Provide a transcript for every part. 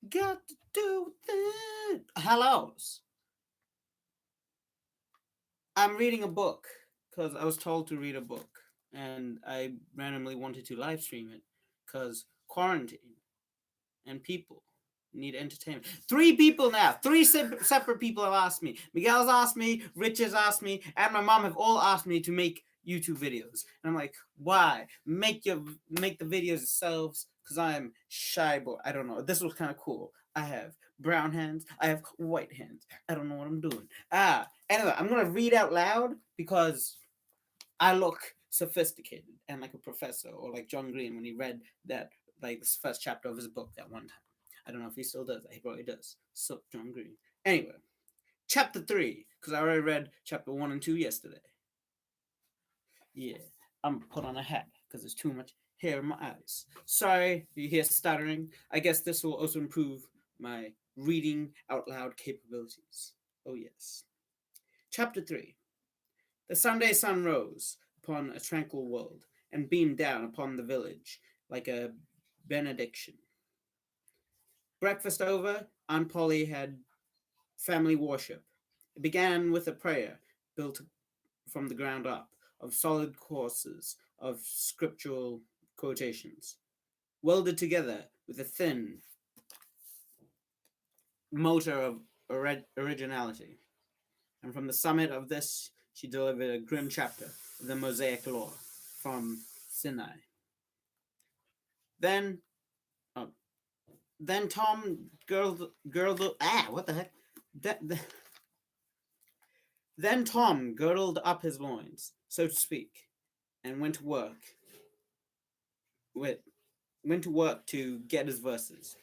got to do it. Hellos. I'm reading a book because I was told to read a book, and I randomly wanted to live stream it because quarantine and people need entertainment. Three people now, three separate people have asked me. Miguel's asked me, Rich has asked me, and my mom have all asked me to make YouTube videos. And I'm like, why? Make the videos yourselves, because I'm shy boy. I don't know. This was kind of cool. I have brown hands. I have white hands. I don't know what I'm doing. Anyway, I'm gonna read out loud because I look sophisticated and like a professor, or like John Green when he read that, like, this first chapter of his book that one time. I don't know if he still does that. He probably does. So, John Green. Anyway, chapter 3, because I already read chapter 1 and 2 yesterday. Yeah, I'm put on a hat because there's too much hair in my eyes. Sorry if you hear stuttering. I guess this will also improve my reading out loud capabilities. Oh, yes. Chapter 3. The Sunday sun rose upon a tranquil world and beamed down upon the village like a benediction. Breakfast over, Aunt Polly had family worship. It began with a prayer built from the ground up of solid courses of scriptural quotations, welded together with a thin motor of originality. And from the summit of this, she delivered a grim chapter of the Mosaic Law from Sinai. Then Tom what the heck? Then Tom girdled up his loins, so to speak, and went to work to get his verses.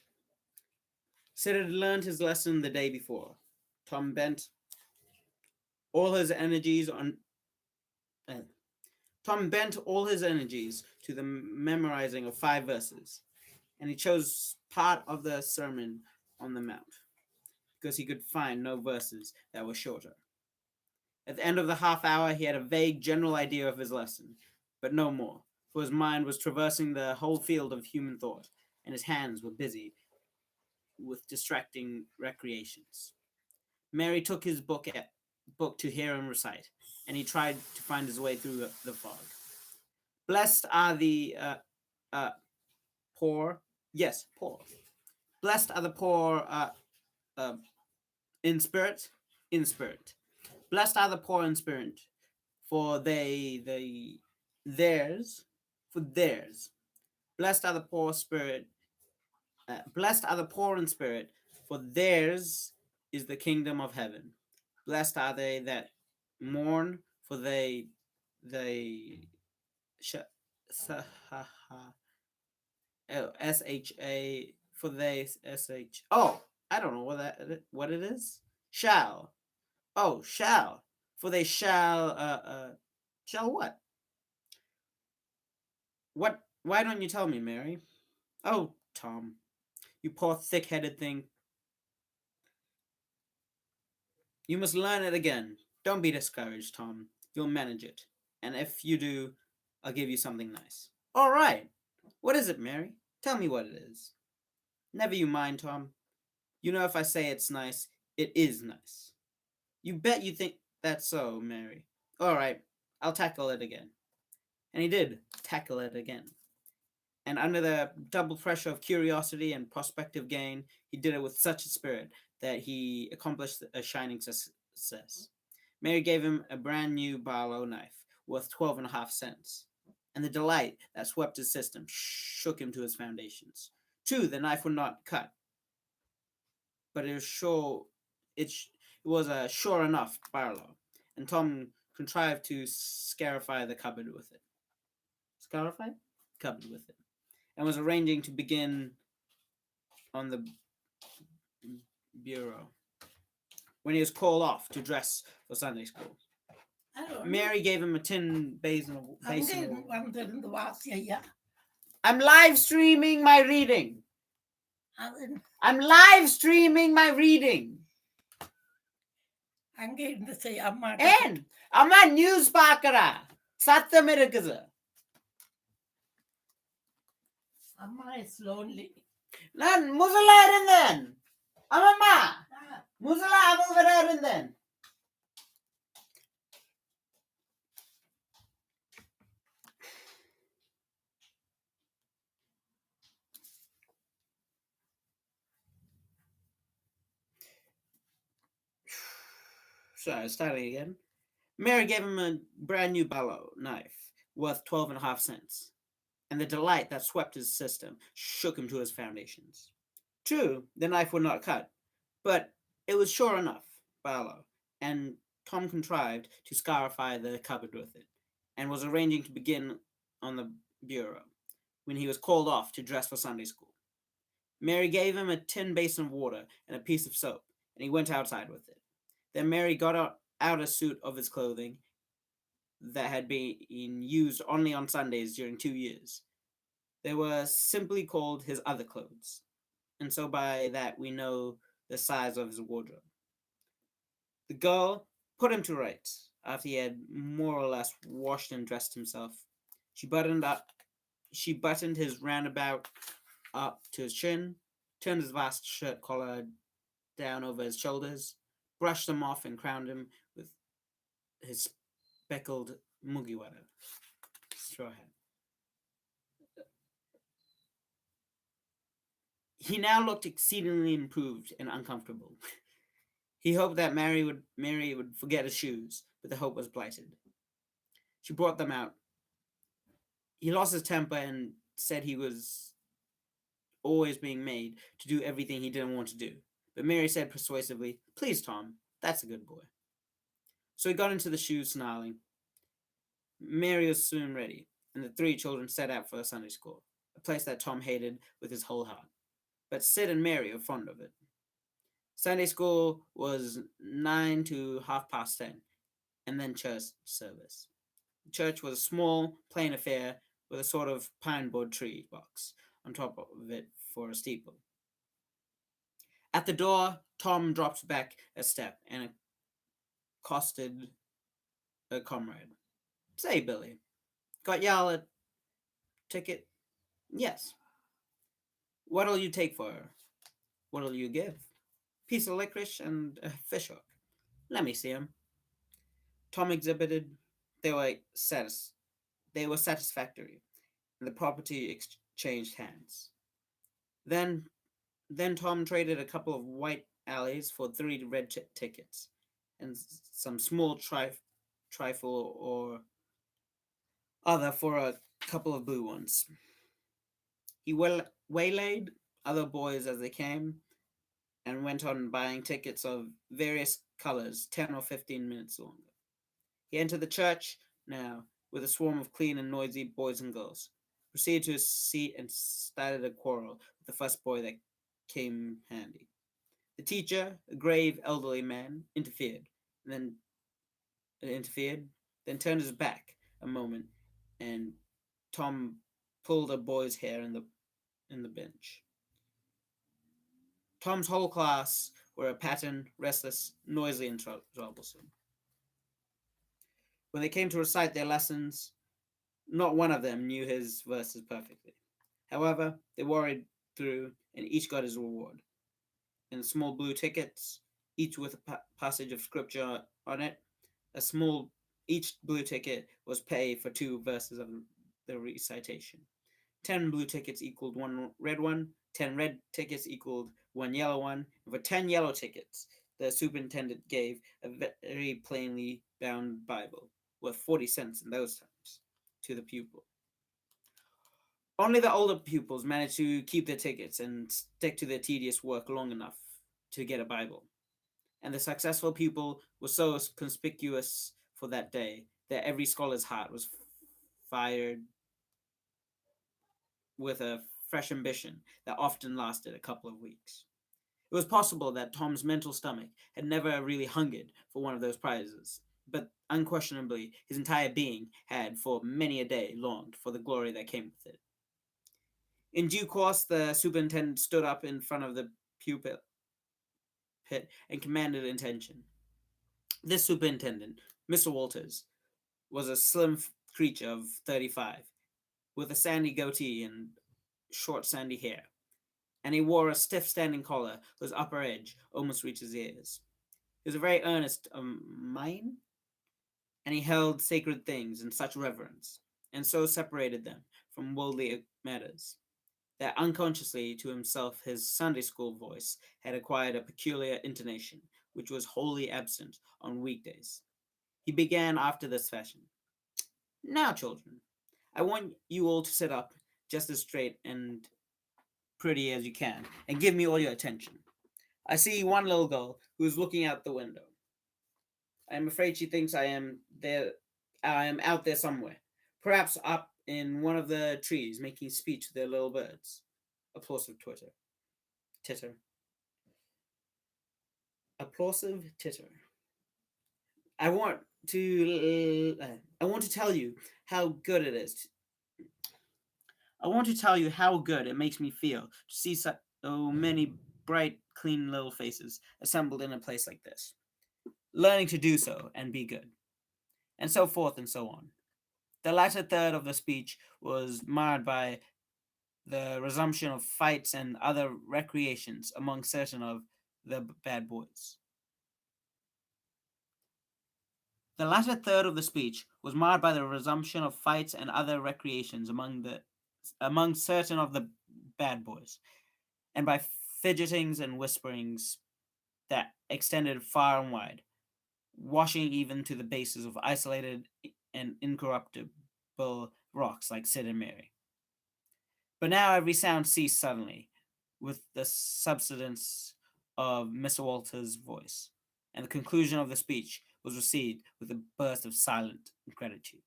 Sid had learned his lesson the day before. Tom bent all his energies to the memorizing of 5 verses, and he chose part of the Sermon on the Mount because he could find no verses that were shorter. At the end of the half hour, he had a vague general idea of his lesson, but no more, for his mind was traversing the whole field of human thought, and his hands were busy with distracting recreations. Mary took his book to hear him recite, and he tried to find his way through the fog. Blessed are the poor. Yes, poor. Blessed are the poor in spirit. Blessed are the poor in spirit, for theirs. Blessed are the poor spirit. Blessed are the poor in spirit, for theirs is the kingdom of heaven. Blessed are they that mourn, for they S-H-A, for they S-H. Oh, I don't know what it is. Shall. Oh, shall. For they shall what? What? Why don't you tell me, Mary? Oh, Tom, you poor thick-headed thing. You must learn it again. Don't be discouraged, Tom. You'll manage it. And if you do, I'll give you something nice. All right. What is it, Mary? Tell me what it is. Never you mind, Tom. You know if I say it's nice, it is nice. You bet you think that's so, Mary. All right. I'll tackle it again. And he did tackle it again. And under the double pressure of curiosity and prospective gain, he did it with such a spirit that he accomplished a shining success. Mary gave him a brand new Barlow knife worth 12.5 cents, and the delight that swept his system shook him to his foundations. True, the knife would not cut, but it was a sure enough Barlow, and Tom contrived to scarify the cupboard with it. And was arranging to begin on the bureau when he was called off to dress for Sunday school. Mary gave him a tin basin of I'm live streaming my reading. I'm live streaming my reading. And I'm not news pakara. Satyam irukkudu. Amma is lonely. Lan muzalarından. Ama ma. Muzala amulgararından. Sorry, starting again. Mary gave him a brand new bellow knife worth 12.5 cents, and the delight that swept his system shook him to his foundations. True, the knife would not cut, but it was sure enough, bellow, and Tom contrived to scarify the cupboard with it, and was arranging to begin on the bureau when he was called off to dress for Sunday school. Mary gave him a tin basin of water and a piece of soap, and he went outside with it. Then Mary got out a suit of his clothing that had been used only on Sundays during 2 years. They were simply called his other clothes, and so by that we know the size of his wardrobe. The girl put him to rights after he had more or less washed and dressed himself. She buttoned his roundabout up to his chin, turned his vast shirt collar down over his shoulders, brushed them off, and crowned him with his speckled mugiwara straw hat. He now looked exceedingly improved and uncomfortable. He hoped that Mary would forget his shoes, but the hope was blighted. She brought them out. He lost his temper and said he was always being made to do everything he didn't want to do. But Mary said persuasively, "Please, Tom, that's a good boy." So he got into the shoes, snarling. Mary was soon ready, and the three children set out for Sunday school, a place that Tom hated with his whole heart. But Sid and Mary were fond of it. Sunday school was 9 to 10:30, and then church service. The church was a small, plain affair with a sort of pine board tree box on top of it for a steeple. At the door, Tom dropped back a step and accosted a comrade. "Say, Billy, got y'all a ticket?" "Yes." "What'll you take for her?" "What'll you give?" "Piece of licorice and a fishhook." "Let me see 'em." Tom exhibited. They were satisfactory, and the property exchanged hands. Then then Tom traded a couple of white alleys for three red tickets, and some small trifle or other for a couple of blue ones. He waylaid other boys as they came, and went on buying tickets of various colors, 10 or 15 minutes longer. He entered the church now with a swarm of clean and noisy boys and girls, proceeded to his seat, and started a quarrel with the first boy that came handy. The teacher, a grave elderly man, then interfered, then turned his back a moment, and Tom pulled a boy's hair in the bench. Tom's whole class were a pattern, restless, noisy, and troublesome. When they came to recite their lessons, not one of them knew his verses perfectly. However, they worried through, and each got his reward. In small blue tickets, each with a passage of scripture on it, a small each blue ticket was paid for 2 verses of the recitation. 10 blue tickets equaled 1 red one, 10 red tickets equaled 1 yellow one, and for 10 yellow tickets, the superintendent gave a very plainly bound Bible, worth 40 cents in those times, to the pupil. Only the older pupils managed to keep their tickets and stick to their tedious work long enough to get a Bible. And the successful pupil was so conspicuous for that day that every scholar's heart was fired with a fresh ambition that often lasted a couple of weeks. It was possible that Tom's mental stomach had never really hungered for one of those prizes, but unquestionably his entire being had for many a day longed for the glory that came with it. In due course, the superintendent stood up in front of the pupil pit and commanded attention. This superintendent, Mr. Walters, was a slim creature of 35, with a sandy goatee and short sandy hair, and he wore a stiff standing collar whose upper edge almost reached his ears. He was a very earnest mind, and he held sacred things in such reverence, and so separated them from worldly matters, that unconsciously to himself his Sunday school voice had acquired a peculiar intonation which was wholly absent on weekdays. He began after this fashion: "Now, children, I want you all to sit up just as straight and pretty as you can, and give me all your attention. I see one little girl who is looking out the window. I am afraid she thinks I am there. I am out there somewhere, perhaps up in one of the trees, making speech to their little birds." Applausive titter. Applausive titter. I want I want to tell you how good it is. I want to tell you how good it makes me feel to see so many bright, clean little faces assembled in a place like this, learning to do so and be good, and so forth and so on. The latter third of the speech was marred by the resumption of fights and other recreations among certain of the bad boys. The latter third of the speech was marred by the resumption of fights and other recreations among certain of the bad boys, and by fidgetings and whisperings that extended far and wide, washing even to the bases of isolated and incorruptible rocks like Sid and Mary. But now every sound ceased suddenly, with the subsidence of Mr. Walter's voice, and the conclusion of the speech was received with a burst of silent gratitude.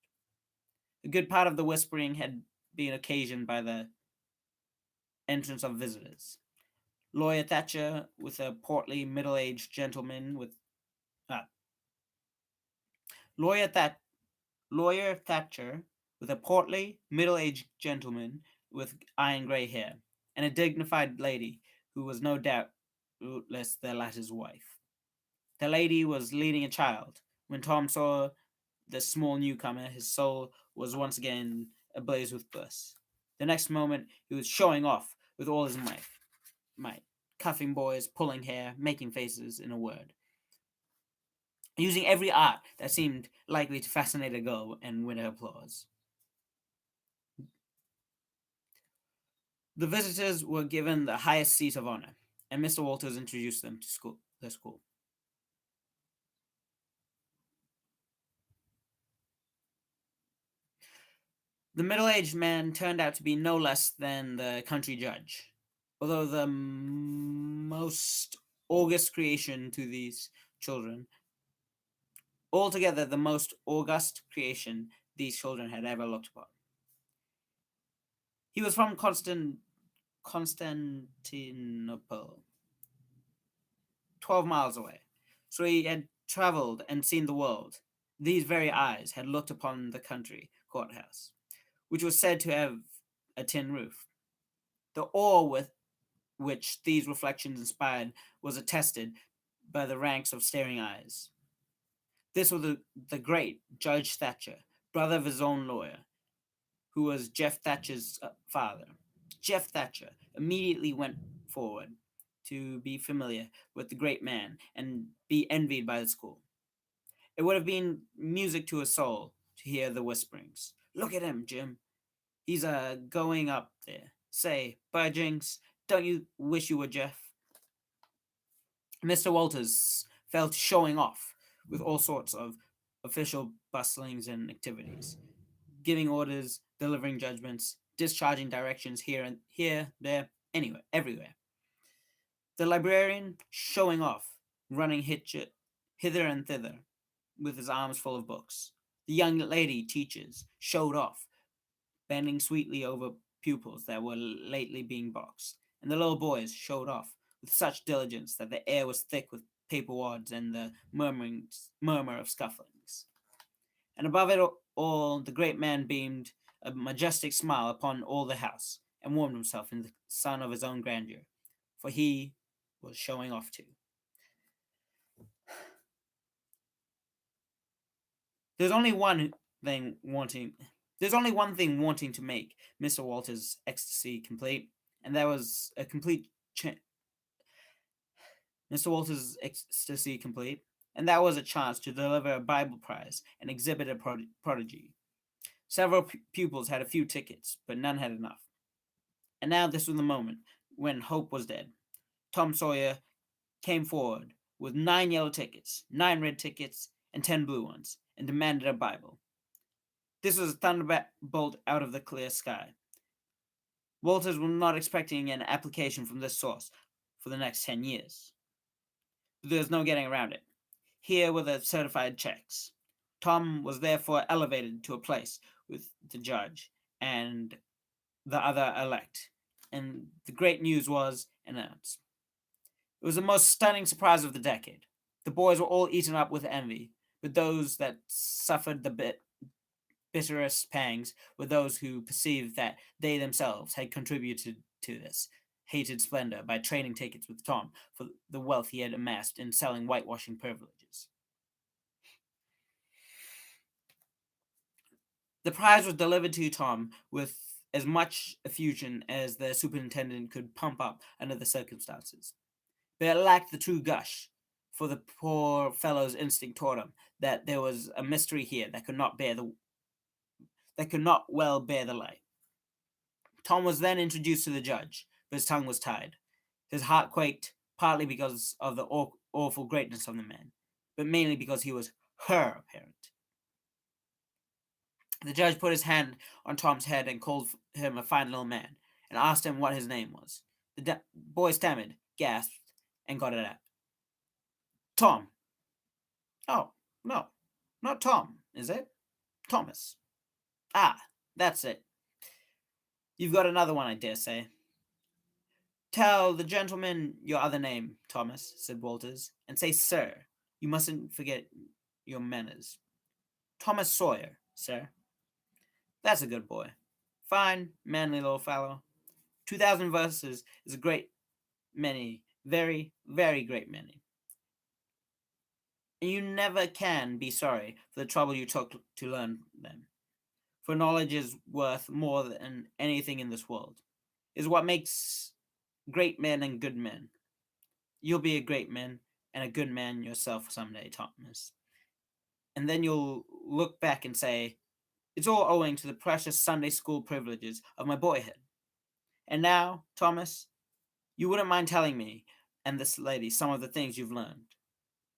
A good part of the whispering had been occasioned by the entrance of visitors. Lawyer Thatcher, with a portly, middle-aged gentleman with uh, lawyer that Lawyer Thatcher, with a portly, middle-aged gentleman with iron grey hair, and a dignified lady who was no doubt the latter's wife. The lady was leading a child. When Tom saw the small newcomer, his soul was once again ablaze with bliss. The next moment, he was showing off with all his might, cuffing boys, pulling hair, making faces, in a word, using every art that seemed likely to fascinate a girl and win her applause. The visitors were given the highest seat of honor, and Mr. Walters introduced them to the school. The middle-aged man turned out to be no less than the country judge, although the most august creation to these children, altogether the most august creation these children had ever looked upon. He was from Constantinople, 12 miles away, so he had traveled and seen the world. These very eyes had looked upon the country courthouse, which was said to have a tin roof. The awe with which these reflections inspired was attested by the ranks of staring eyes. This was the great Judge Thatcher, brother of his own lawyer, who was Jeff Thatcher's father. Jeff Thatcher immediately went forward to be familiar with the great man and be envied by the school. It would have been music to his soul to hear the whisperings. "Look at him, Jim. He's going up there. Say, by jinks, don't you wish you were Jeff?" Mr. Walters fell to showing off with all sorts of official bustlings and activities, giving orders, delivering judgments, discharging directions here, there, anywhere, everywhere. The librarian showing off, running hither and thither with his arms full of books. The young lady teachers showed off, bending sweetly over pupils that were lately being boxed, and the little boys showed off with such diligence that the air was thick with paper wads and the murmur of scufflings. And above it all, the great man beamed a majestic smile upon all the house, and warmed himself in the sun of his own grandeur, for he was showing off too. There's only one thing wanting. There's only one thing wanting to make Mr. Walter's ecstasy complete. and that was a complete Mr. Walters' ecstasy complete, and that was a chance to deliver a Bible prize and exhibit a prodigy. Several pupils had a few tickets, but none had enough. And now this was the moment when hope was dead. Tom Sawyer came forward with 9 yellow tickets, 9 red tickets, and 10 blue ones, and demanded a Bible. This was a thunderbolt out of the clear sky. Walters was not expecting an application from this source for the next 10 years. But there was no getting around it. Here were the certified checks. Tom was therefore elevated to a place with the judge and the other elect, and the great news was announced. It was the most stunning surprise of the decade. The boys were all eaten up with envy, but those that suffered the bitterest pangs were those who perceived that they themselves had contributed to this hated splendor by trading tickets with Tom for the wealth he had amassed in selling whitewashing privileges. The prize was delivered to Tom with as much effusion as the superintendent could pump up under the circumstances. But it lacked the true gush, for the poor fellow's instinct taught him that there was a mystery here that could not well bear the light. Tom was then introduced to the judge, but his tongue was tied. His heart quaked, partly because of the awful greatness of the man, but mainly because he was her parent. The judge put his hand on Tom's head and called him a fine little man, and asked him what his name was. The boy stammered, gasped, and got it out. Tom. Oh, no, not Tom, is it? Thomas. Ah, that's it. You've got another one, I dare say. Tell the gentleman your other name, Thomas, said Walters, and say sir. You mustn't forget your manners. Thomas Sawyer, sir. That's a good boy. Fine, manly little fellow. 2,000 verses is a great many, very, very great many. And you never can be sorry for the trouble you took to learn them. For knowledge is worth more than anything in this world. Is what makes great men and good men. You'll be a great man and a good man yourself someday, Thomas. And then you'll look back and say, it's all owing to the precious Sunday school privileges of my boyhood. And now, Thomas, you wouldn't mind telling me and this lady some of the things you've learned.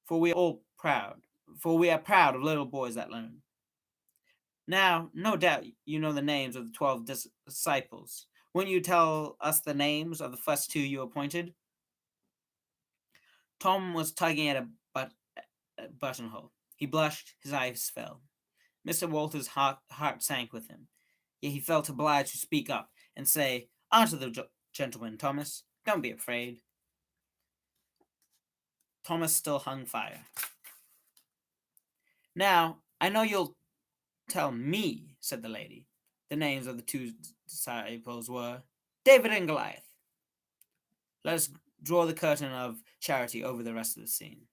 For we are proud of little boys that learn. Now, no doubt you know the names of the 12 disciples. Won't you tell us the names of the first two you appointed? Tom was tugging at a buttonhole. He blushed, his eyes fell. Mr. Walters' heart sank with him. Yet he felt obliged to speak up and say, answer the gentleman, Thomas. Don't be afraid. Thomas still hung fire. Now, I know you'll tell me, said the lady. The names of the two disciples were David and Goliath. Let us draw the curtain of charity over the rest of the scene.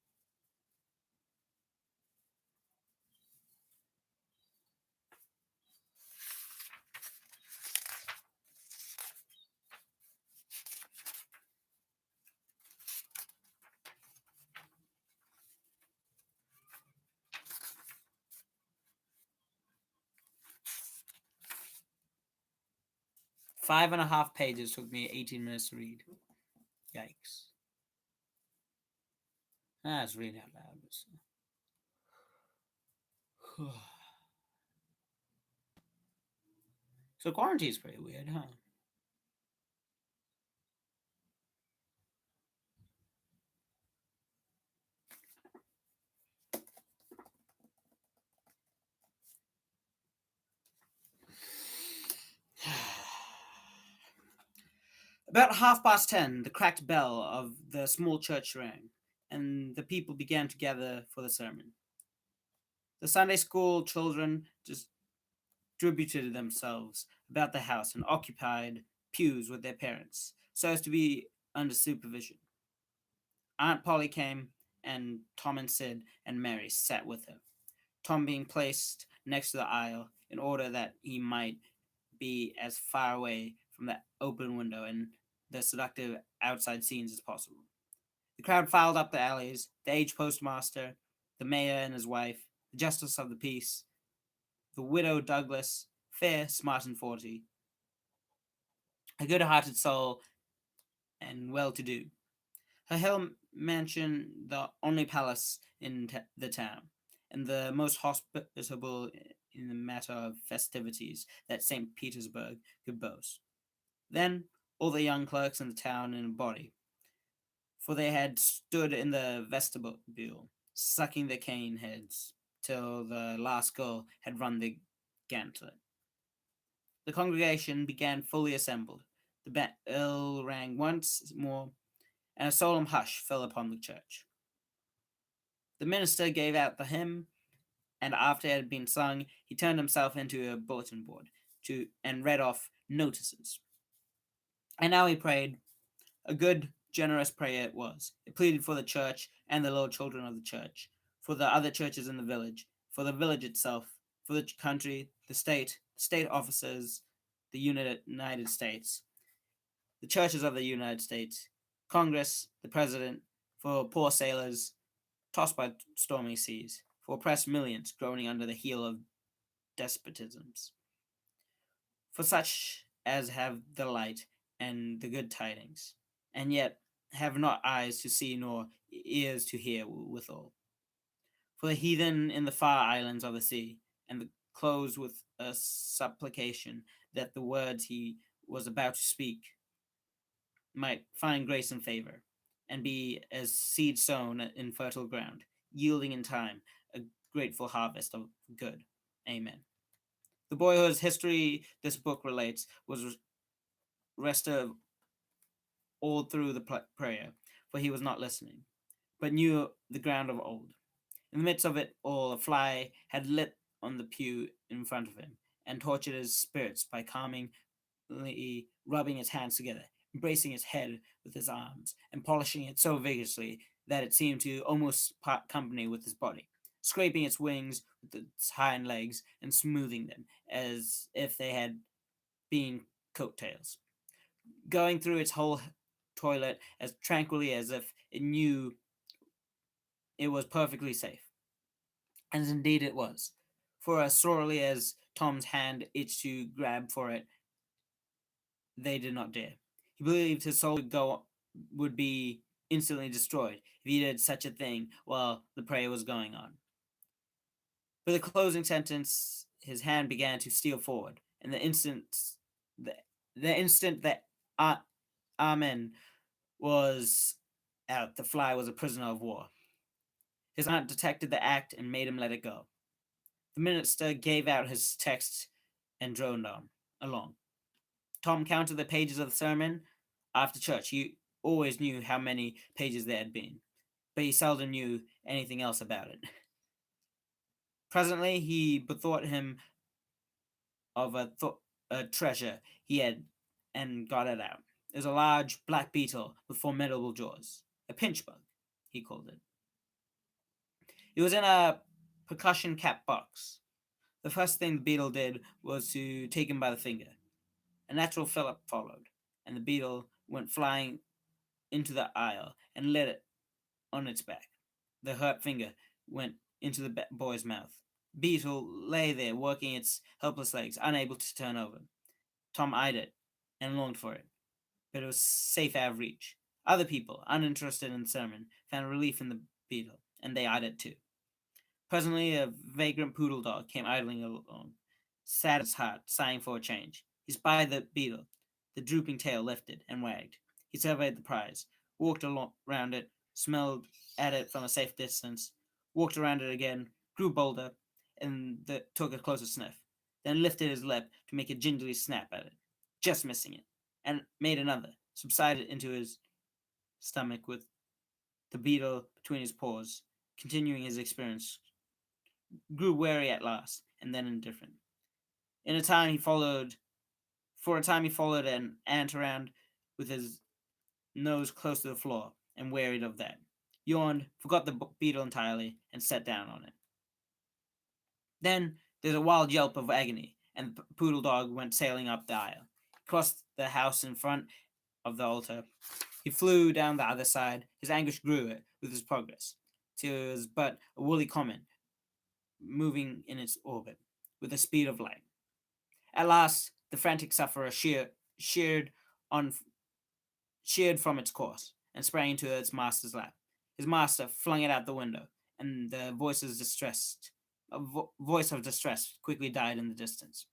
Five and a half pages took me 18 minutes to read. Yikes. That's reading out loud. So quarantine's pretty weird, huh? About 10:30, the cracked bell of the small church rang, and the people began to gather for the sermon. The Sunday school children distributed themselves about the house and occupied pews with their parents, so as to be under supervision. Aunt Polly came, and Tom and Sid and Mary sat with her, Tom being placed next to the aisle in order that he might be as far away from the open window and the seductive outside scenes as possible. The crowd filed up the alleys, the aged postmaster, the mayor and his wife, the justice of the peace, the widow Douglas, fair, smart, and 40, a good hearted soul and well to do. Her hill mansion, the only palace in the town, and the most hospitable in the matter of festivities that St. Petersburg could boast. Then all the young clerks in the town in a body, for they had stood in the vestibule, sucking their cane heads, till the last girl had run the gauntlet. The congregation began fully assembled. The bell rang once more, and a solemn hush fell upon the church. The minister gave out the hymn, and after it had been sung, he turned himself into a bulletin board and read off notices. And now he prayed. A good, generous prayer it was. It pleaded for the church and the little children of the church, for the other churches in the village, for the village itself, for the country, the state officers, the United States, the churches of the United States, Congress, the president, for poor sailors tossed by stormy seas, for oppressed millions groaning under the heel of despotisms, for such as have the light and the good tidings, and yet have not eyes to see nor ears to hear withal, for the heathen in the far islands of the sea, and closed with a supplication that the words he was about to speak might find grace and favor, and be as seed sown in fertile ground, yielding in time a grateful harvest of good. Amen. The boyhood's history this book relates was restive all through the prayer, for he was not listening, but knew the ground of old. In the midst of it all, a fly had lit on the pew in front of him, and tortured his spirits by calmingly rubbing its hands together, embracing its head with his arms, and polishing it so vigorously that it seemed to almost part company with his body, scraping its wings with its hind legs and smoothing them as if they had been coattails, going through its whole toilet as tranquilly as if it knew it was perfectly safe. And indeed it was, for as sorely as Tom's hand itched to grab for it, they did not dare. He believed his soul would be instantly destroyed if he did such a thing while the prayer was going on. For the closing sentence, his hand began to steal forward, and the instant that Amen was out, the fly was a prisoner of war. His aunt detected the act and made him let it go. The minister gave out his text and droned on along. Tom counted the pages of the sermon after church. He always knew how many pages there had been, but he seldom knew anything else about it. Presently, he bethought him of a treasure he had and got it out. It was a large black beetle with formidable jaws. A pinch bug, he called it. It was in a percussion cap box. The first thing the beetle did was to take him by the finger. A natural fillip followed, and the beetle went flying into the aisle and lit it on its back. The hurt finger went into the boy's mouth. Beetle lay there, working its helpless legs, unable to turn over. Tom eyed it and longed for it, but it was safe out of reach. Other people, uninterested in the sermon, found relief in the beetle, and they eyed it too. Presently, a vagrant poodle dog came idling along, sad at his heart, sighing for a change. He spied the beetle. The drooping tail lifted and wagged. He surveyed the prize, walked around it, smelled at it from a safe distance, walked around it again, grew bolder, and took a closer sniff, then lifted his lip to make a gingerly snap at it, just missing it, and made another, subsided into his stomach with the beetle between his paws, continuing his experience, grew wary at last, and then indifferent. For a time he followed an ant around with his nose close to the floor, and wearied of that, yawned, forgot the beetle entirely, and sat down on it. Then there's a wild yelp of agony, and the poodle dog went sailing up the aisle. crossed the house in front of the altar. He flew down the other side. His anguish grew with his progress. It was but a woolly comet moving in its orbit with the speed of light. At last, the frantic sufferer sheared on sheared from its course and sprang into its master's lap. His master flung it out the window, and the voice of distress quickly died in the distance.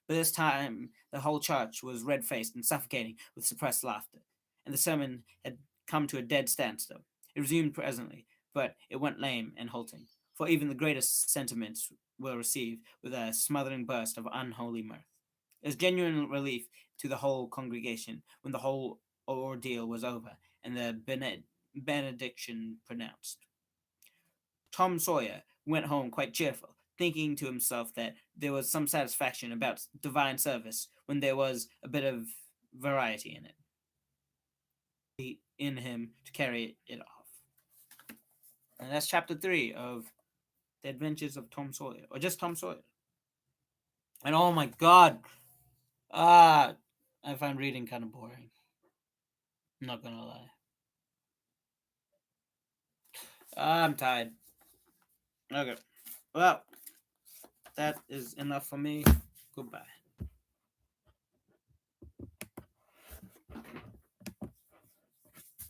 By this time, the whole church was red-faced and suffocating with suppressed laughter, and the sermon had come to a dead standstill. It resumed presently, but it went lame and halting, for even the greatest sentiments were received with a smothering burst of unholy mirth. It was genuine relief to the whole congregation when the whole ordeal was over and the benediction pronounced. Tom Sawyer went home quite cheerful, thinking to himself that there was some satisfaction about divine service when there was a bit of variety in it, in him to carry it off. And that's chapter 3 of The Adventures of Tom Sawyer, or just Tom Sawyer. And oh my god, I find reading kind of boring. I'm not gonna lie. I'm tired. Okay. Well, that is enough for me. Goodbye.